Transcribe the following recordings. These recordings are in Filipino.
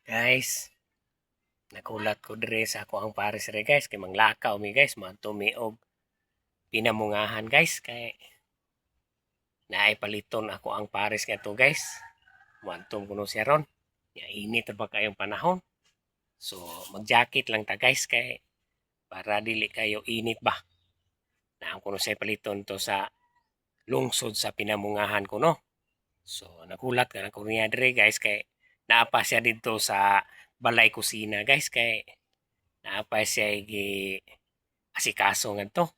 Guys, nakulat ko dire sa ako ang pares re guys kay manglakaw mi guys madto og pinamungahan guys kay naay paliton ako ang pares nga to guys. Muadto kuno siya ron. Ya init ba kayong panahon. So mag-jacket lang ta guys kay para dili kayo init ba. Naam kuno siya paliton to sa lungsod sa pinamungahan ko no. So nagulat ka na ko niya dire guys kay naapa siya dito sa balay kusina guys kay naapa siya gi asikaso ngadto.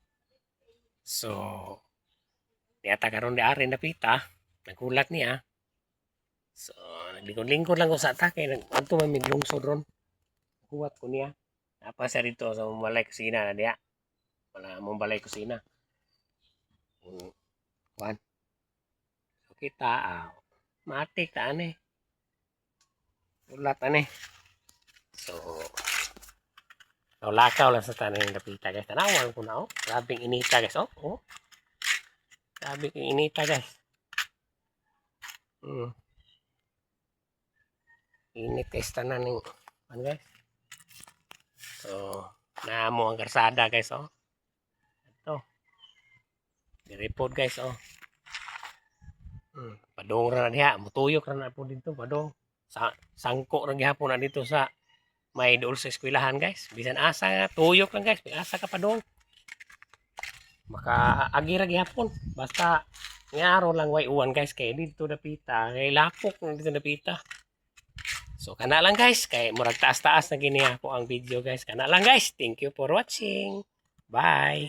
So niata karon di ari napita, nagulat niya. So naglingkod-lingkod lang ko sa atake, nagadto man miglungsod ron. Kuwat ko niya. Naapa siya dito sa balay kusina na diya. Wala mong balay kusina. Kuan. So kita matik ta ani. Ulat ani. So lakaw lang sa tanan ng napita guys. Tanawan ko na oh. Grabing inita guys oh. Oh. Grabe kong inita guys. Init guys tanan ng ano guys. So naamo ang karsada guys oh. Ito. Di-report guys oh. Padong ra na diha, mutuyok ra na po dito padong. Sangko ra gyapon na dito sa may dool sa eskwelahan guys. Bisan asa tuyok lang guys, asa ka padong. Maka agi ra gyapon. Basta ngaro lang way uwan guys kay dito napita, kay lapok na dito napita. So kana lang guys, kay murag taas-taas na gini ako ang video guys. Kana lang guys. Thank you for watching. Bye.